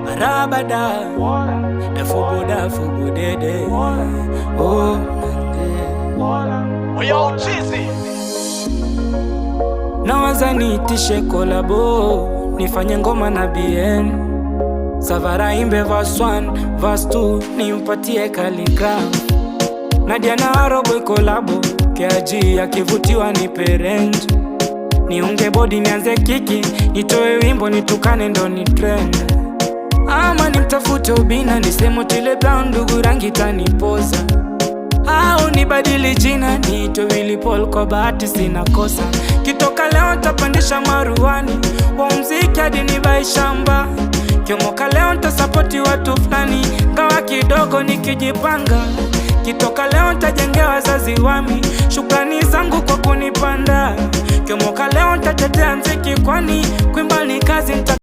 Arabada Dafubu dede. Oh Yo cheesy. nawaza niitishe kolabo, nifanye ngoma na BN Savara imbe verse 1, verse 2, nimpatie Khaligraph. Nadia na Aroboy kolabo, KG akivutiwa nipe range. Niunge body nianze kiki, nitoe wimbo nitukane ndo ni trend. Ama nimtafute Obina nisemo Tile Brown ndugu rangi tanipoza. Au nibadili jina niitwe Willy Paul kwa bahati sina kosa. Kitoka leo nitapandisha maruani, wa muziki hadi nibai shamba. Kiomoka leo nitasapoti watu fulani, gawa kidogo nikijipanga. Kitoka leo nitajengea wazazi wami, shukrani zangu kwa kunipanda. Kiomoka leo nitatetea muziki kwani kuimba ni kazi